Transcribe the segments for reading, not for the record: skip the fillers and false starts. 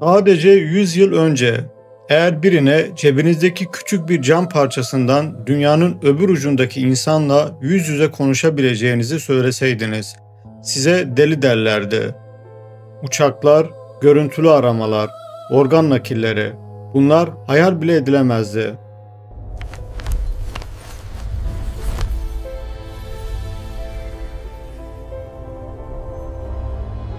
Sadece 100 yıl önce eğer birine cebinizdeki küçük bir cam parçasından dünyanın öbür ucundaki insanla yüz yüze konuşabileceğinizi söyleseydiniz, size deli derlerdi. Uçaklar, görüntülü aramalar, organ nakilleri, bunlar hayal bile edilemezdi.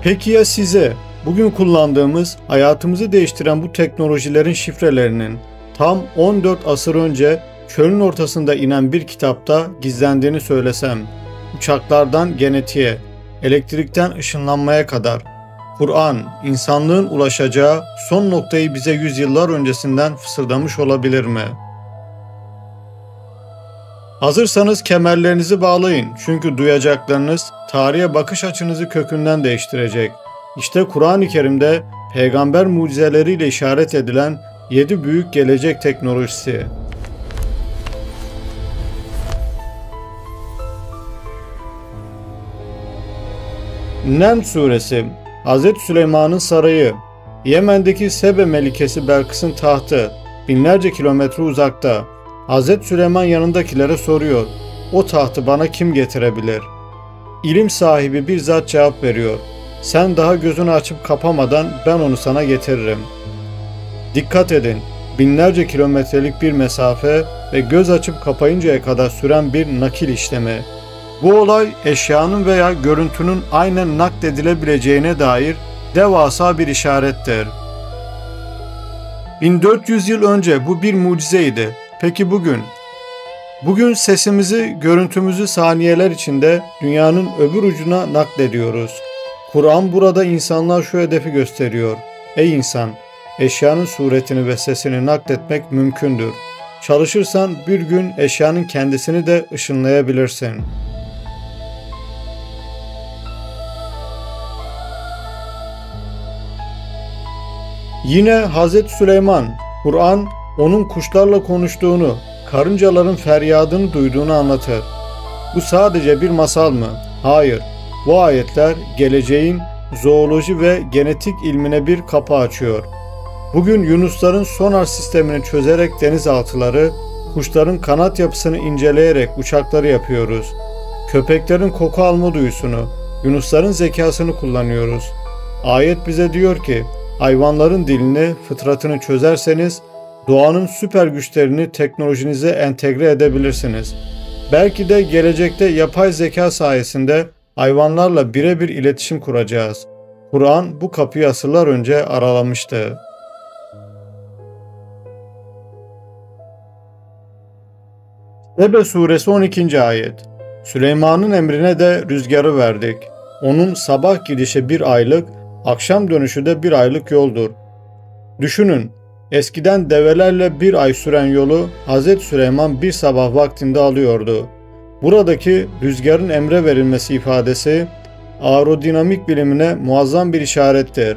Peki ya size? Bugün kullandığımız, hayatımızı değiştiren bu teknolojilerin şifrelerinin tam 14 asır önce çölün ortasında inen bir kitapta gizlendiğini söylesem, uçaklardan genetiğe, elektrikten ışınlanmaya kadar, Kur'an, insanlığın ulaşacağı son noktayı bize yüzyıllar öncesinden fısıldamış olabilir mi? Hazırsanız kemerlerinizi bağlayın çünkü duyacaklarınız tarihe bakış açınızı kökünden değiştirecek. İşte Kur'an-ı Kerim'de peygamber mucizeleriyle işaret edilen 7 büyük gelecek teknolojisi. Neml Suresi, Hz. Süleyman'ın sarayı, Yemen'deki Sebe Melikesi Belkıs'ın tahtı, binlerce kilometre uzakta. Hz. Süleyman yanındakilere soruyor, o tahtı bana kim getirebilir? İlim sahibi bir zat cevap veriyor, sen daha gözünü açıp kapamadan ben onu sana getiririm. Dikkat edin, binlerce kilometrelik bir mesafe ve göz açıp kapayıncaya kadar süren bir nakil işlemi. Bu olay eşyanın veya görüntünün aynen nakledilebileceğine dair devasa bir işarettir. 1400 yıl önce bu bir mucizeydi. Peki bugün? Bugün sesimizi, görüntümüzü saniyeler içinde dünyanın öbür ucuna naklediyoruz. Kur'an burada insanlar şu hedefi gösteriyor. Ey insan, eşyanın suretini ve sesini nakletmek mümkündür. Çalışırsan bir gün eşyanın kendisini de ışınlayabilirsin. Yine Hz. Süleyman, Kur'an onun kuşlarla konuştuğunu, karıncaların feryadını duyduğunu anlatır. Bu sadece bir masal mı? Hayır. Bu ayetler geleceğin zooloji ve genetik ilmine bir kapı açıyor. Bugün yunusların sonar sistemini çözerek denizaltıları, kuşların kanat yapısını inceleyerek uçakları yapıyoruz. Köpeklerin koku alma duyusunu, yunusların zekasını kullanıyoruz. Ayet bize diyor ki, hayvanların dilini, fıtratını çözerseniz, doğanın süper güçlerini teknolojinize entegre edebilirsiniz. Belki de gelecekte yapay zeka sayesinde hayvanlarla birebir iletişim kuracağız. Kur'an bu kapıyı asırlar önce aralamıştı. Sebe Suresi 12. Ayet. Süleyman'ın emrine de rüzgarı verdik. Onun sabah gidişi bir aylık, akşam dönüşü de bir aylık yoldur. Düşünün, eskiden develerle bir ay süren yolu Hz. Süleyman bir sabah vaktinde alıyordu. Buradaki rüzgarın emre verilmesi ifadesi aerodinamik bilimine muazzam bir işarettir.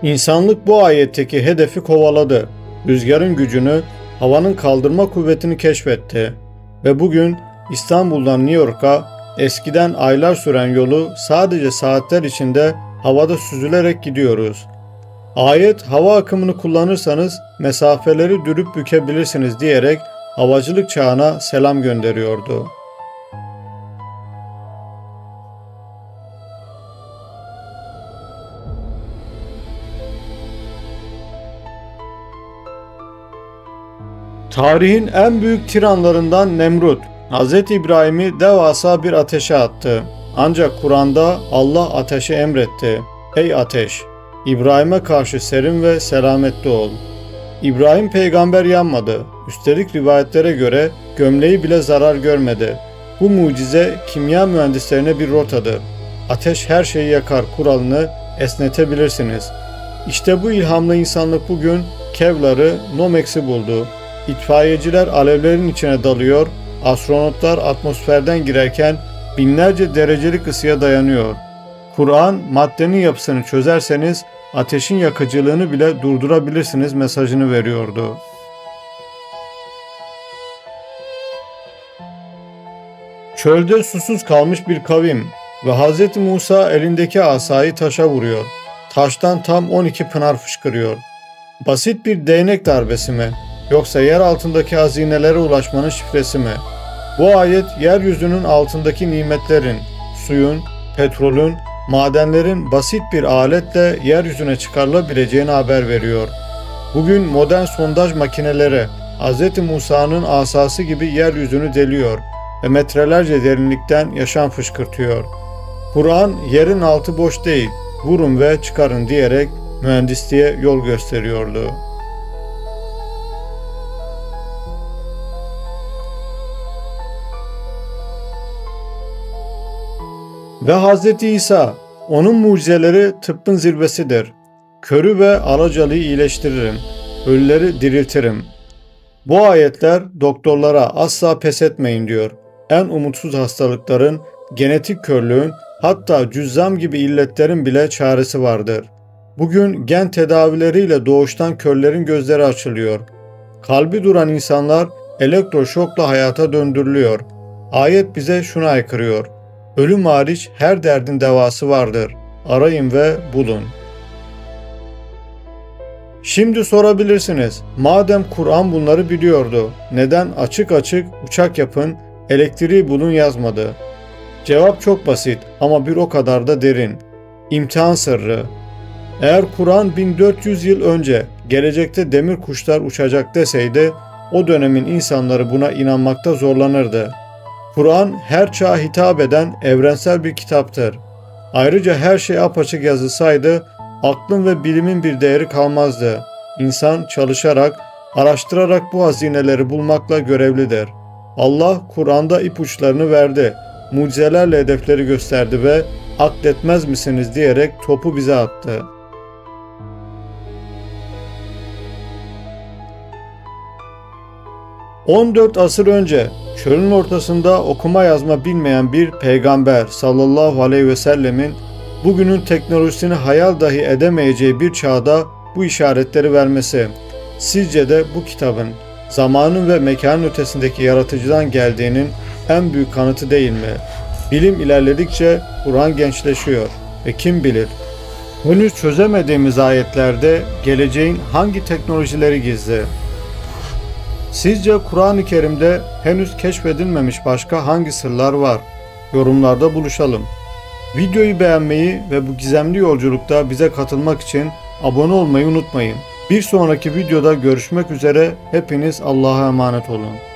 İnsanlık bu ayetteki hedefi kovaladı. Rüzgarın gücünü, havanın kaldırma kuvvetini keşfetti. Ve bugün İstanbul'dan New York'a eskiden aylar süren yolu sadece saatler içinde havada süzülerek gidiyoruz. Ayet hava akımını kullanırsanız mesafeleri dürüp bükebilirsiniz diyerek havacılık çağına selam gönderiyordu. Tarihin en büyük tiranlarından Nemrut, Hz. İbrahim'i devasa bir ateşe attı. Ancak Kur'an'da Allah ateşe emretti. Ey ateş! İbrahim'e karşı serin ve selametli ol. İbrahim peygamber yanmadı. Üstelik rivayetlere göre gömleği bile zarar görmedi. Bu mucize kimya mühendislerine bir rotadır. Ateş her şeyi yakar kuralını esnetebilirsiniz. İşte bu ilhamla insanlık bugün Kevlar'ı, Nomex'i buldu. İtfaiyeciler alevlerin içine dalıyor, astronotlar atmosferden girerken binlerce derecelik ısıya dayanıyor. Kur'an, maddenin yapısını çözerseniz ateşin yakıcılığını bile durdurabilirsiniz mesajını veriyordu. Çölde susuz kalmış bir kavim ve Hz. Musa elindeki asayı taşa vuruyor. taştan tam 12 pınar fışkırıyor. Basit bir değnek darbesi mi? Yoksa yer altındaki hazinelere ulaşmanın şifresi mi? Bu ayet yeryüzünün altındaki nimetlerin, suyun, petrolün, madenlerin basit bir aletle yeryüzüne çıkarılabileceğini haber veriyor. Bugün modern sondaj makineleri Hz. Musa'nın asası gibi yeryüzünü deliyor ve metrelerce derinlikten yaşam fışkırtıyor. Kur'an yerin altı boş değil, vurun ve çıkarın diyerek mühendisliğe yol gösteriyordu. Ve Hz. İsa, onun mucizeleri tıbbın zirvesidir. Körü ve alacalıyı iyileştiririm, ölüleri diriltirim. Bu ayetler doktorlara asla pes etmeyin diyor. En umutsuz hastalıkların, genetik körlüğün, hatta cüzzam gibi illetlerin bile çaresi vardır. Bugün gen tedavileriyle doğuştan körlerin gözleri açılıyor. Kalbi duran insanlar elektroşokla hayata döndürülüyor. Ayet bize şunu aykırıyor: ölüm hariç her derdin devası vardır. Arayın ve bulun. Şimdi sorabilirsiniz, madem Kur'an bunları biliyordu, neden açık açık uçak yapın, elektriği bulun yazmadı? Cevap çok basit ama bir o kadar da derin. İmtihan sırrı. Eğer Kur'an 1400 yıl önce gelecekte demir kuşlar uçacak deseydi, o dönemin insanları buna inanmakta zorlanırdı. Kur'an her çağa hitap eden evrensel bir kitaptır. Ayrıca her şey apaçık yazılsaydı, aklın ve bilimin bir değeri kalmazdı. İnsan çalışarak, araştırarak bu hazineleri bulmakla görevlidir. Allah Kur'an'da ipuçlarını verdi, mucizelerle hedefleri gösterdi ve akletmez misiniz diyerek topu bize attı. ...14 asır önce çölün ortasında okuma yazma bilmeyen bir peygamber sallallahu aleyhi ve sellemin bugünün teknolojisini hayal dahi edemeyeceği bir çağda bu işaretleri vermesi, sizce de bu kitabın zamanın ve mekanın ötesindeki yaratıcıdan geldiğinin en büyük kanıtı değil mi? Bilim ilerledikçe Kur'an gençleşiyor ve kim bilir, henüz çözemediğimiz ayetlerde geleceğin hangi teknolojileri gizli? Sizce Kur'an-ı Kerim'de henüz keşfedilmemiş başka hangi sırlar var? Yorumlarda buluşalım. Videoyu beğenmeyi ve bu gizemli yolculukta bize katılmak için abone olmayı unutmayın. Bir sonraki videoda görüşmek üzere, hepiniz Allah'a emanet olun.